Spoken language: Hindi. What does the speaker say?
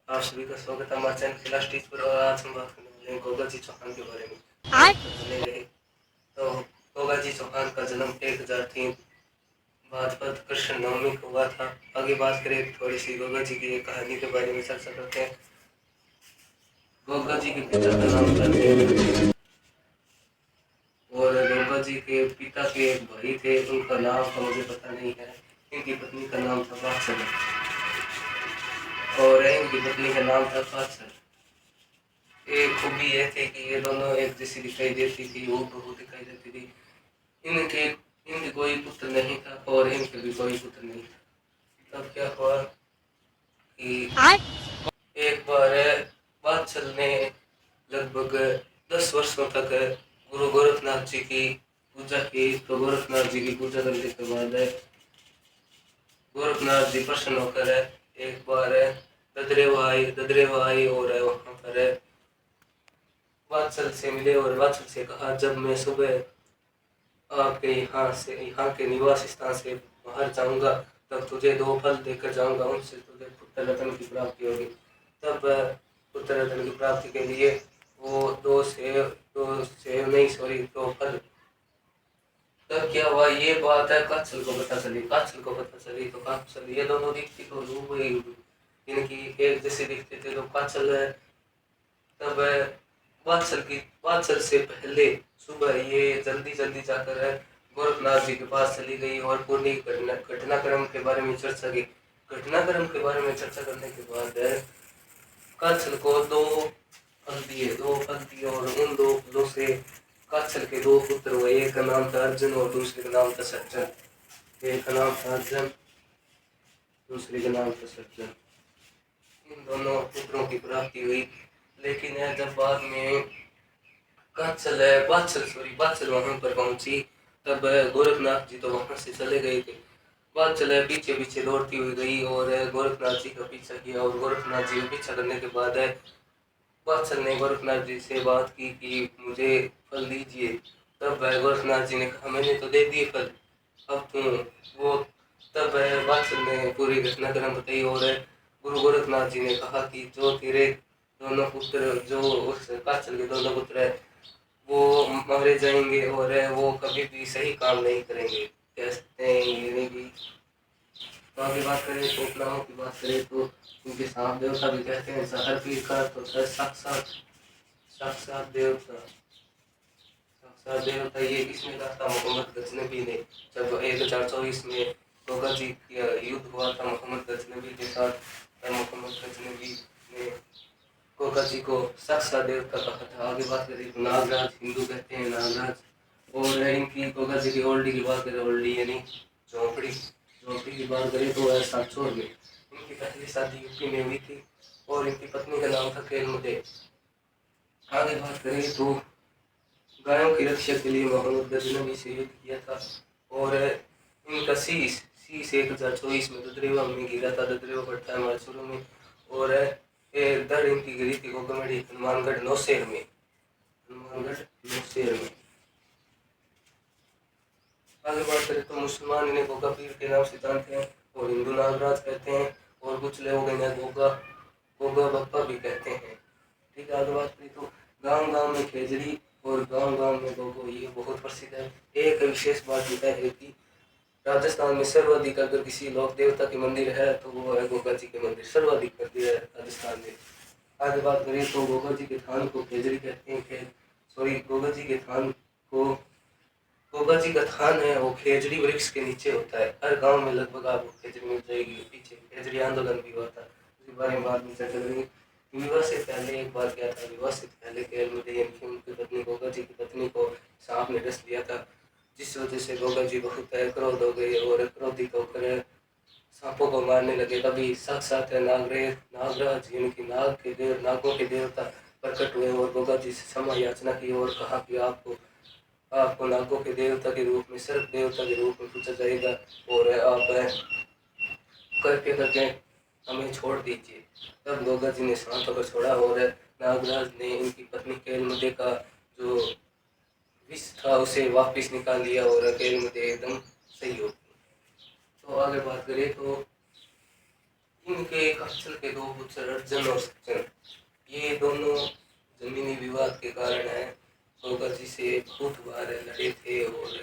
आप सभी का स्वागत है हमारे चैनल क्लास टीच पर। और आज हम बात करने वाले हैं गोगा जी चौहान के बारे में। तो बने रहे। तो गोगा जी चौहान का जन्म 1003 भाद्रपद कृष्ण नवमी को हुआ था। आगे बात करें थोड़ी सी गोगा जी की कहानी के बारे में चर्चा करते हैं। गोगा जी के पिता का नाम था देव और गोगा जी के पिता के एक भाई थे, उनका नाम का मुझे पता नहीं है। इनकी पत्नी का नाम था वात्सल और इनकी पत्नी का नाम था कात्सल। एक खूबी ये थी कि ये दोनों एक जैसी दिखाई देती थी, वो बहू दिखाई देती थी। इनके इनके कोई पुत्र नहीं था और इनके भी कोई पुत्र नहीं था। तब क्या हुआ कि एक बार वात्सल ने लगभग 10 वर्षों तक गुरु गोरखनाथ जी की पूजा की। तो गोरखनाथ जी की पूजा करने के बाद गोरखनाथ जी प्रसन्न होकर एक बार ददरेवा आई और वहां पर वात्सल से मिले और वात्सल से कहा, जब मैं सुबह आपके यहाँ के निवास स्थान से बाहर जाऊंगा तब तुझे 2 फल देकर जाऊंगा, उनसे तुझे पुत्र रत्न की प्राप्ति होगी। तब पुत्र रत्न की प्राप्ति के लिए वो 2 सेव नहीं, सॉरी 2 फल। तब क्या हुआ, ये बात है कात्सल को पता चली। तो कात्सल ये दोनों दिखती तो रूप इनकी एक जैसे दिखते थे। तो कात्सल तब वात्सल से पहले सुबह ये जल्दी जल्दी जाकर गोरखनाथ जी के पास चली गई और पूरी घटनाक्रम के बारे में चर्चा की। घटनाक्रम के बारे में चर्चा करने के बाद कात्सल को 2 फल दिए और उन 2 फलों से कात्सल के 2 पुत्र हुए। एक का नाम था अर्जुन और दूसरे का नाम था सज्जन। एक का नाम था अर्जुन, दूसरे का नाम था सज्जन। इन दोनों पुत्रों की प्राप्ति हुई। लेकिन जब बाद में बादशाह वहां पर पहुंची तब गोरखनाथ जी तो वहां से चले गए थे। बादशाह पीछे पीछे दौड़ती हुई गई और गोरखनाथ जी का पीछा किया। और गोरखनाथ जी का पीछा करने के बाद बादशाह ने गोरखनाथ जी से बात की कि मुझे फल दीजिए। तब गोरखनाथ जी ने कहा, मैंने तो दे दिए फल, अब तुम वो। तब बादशाह ने पूरी घटनाक्रम बताई और गुरु गोरखनाथ जी ने कहा कि जो तेरे दोनों पुत्र, जो उस काचल के दोनों पुत्र है, वो मारे जाएंगे और वो कभी भी सही काम नहीं करेंगे। कह सकते हैं ये भी। तो आगे बात करें तो उपनामों की बात करें तो उनके साथ देवता भी कहते हैं। हर पीर का तो साक्षात साक्षात देवता साक्षात देवता ये किसने कहा था? मोहम्मद गजनबी ने। जब 1024 में गोगा जी का युद्ध हुआ था मोहम्मद गजनबी के साथ, तब मोहम्मद गजनबी ने गोगा जी को साक्षात देवता कहा था। आगे बात करें तो नागराज, हिंदू कहते हैं नागराज। और इनकी गोगा जी की ओल्डी की बात करें, ओल्डी यानी झोंपड़ी झोंपड़ी की बात करें तो सांचौर में इनकी पहली शादी यूपी में हुई थी और इनकी पत्नी का नाम था केलमुदे। आगे बात करें तो गायों की रक्षा के लिए मोहम्मद गजनबी से युद्ध किया था और इनका शीश 1024 में ददरेवा में गिरा था। ददरेवा पड़ता है मैसूर में। और दर इनकी गिरी थी गोगमड़ी हनुमानगढ़ नौशेर में। आगे बात करें तो मुसलमान इन्हें गोगा पीर के नाम से जानते हैं और हिंदू नागराज कहते हैं और कुछ लोग इन्हें गोगा गोगा बप्पा भी कहते हैं। ठीक है, आगे बात करें तो गांव गांव में खेजड़ी और गांव गांव में गोगो ये बहुत प्रसिद्ध है। एक विशेष बात यह है कि राजस्थान में सर्वाधिक अगर किसी लोक देवता के मंदिर है तो वो है गोगा जी के मंदिर। सर्वाधिक मंदिर है राजस्थान में। आगे बात करें तो गोगा जी के थान को खेजड़ी कहते हैं। सॉरी, गोगा जी का थान है वो खेजड़ी वृक्ष के नीचे होता है। हर गांव में लगभग आपको खेजड़ी मिल जाएगी। पीछे खेजड़ी आंदोलन भी हुआ था, उसके बारे में बाद में चर्चा करेंगे। विवाह से पहले एक बार क्या था, विवाह से पहले केलमुदे यानी कि उनकी पत्नी गोगा जी की पत्नी को सांप ने डस लिया था, जिस वजह से गोगा जी बहुत क्रोध हो गए और क्रोधित होकर सांपों को मारने लगे। तभी साक्षात नागराज यानी कि नागों के देवता प्रकट हुए और गोगा जी से क्षमा याचना की और कहा कि आपको नागों के देवता के रूप में, सर्प देवता के रूप में पूछा जाएगा और आप करके करके हमें छोड़ दीजिए। तब गोगा जी ने शांत होकर छोड़ा और नागराज ने इनकी पत्नी केलमुदे का जो विष था उसे वापस निकाल लिया और केलमुदे एकदम सही हो गई। तो आगे बात करें तो इनके कंचन के दो पुत्र अर्जुन और सज्जन, ये दोनों जमीनी विवाद के कारण है शंकर जी से बहुत बार लड़े थे और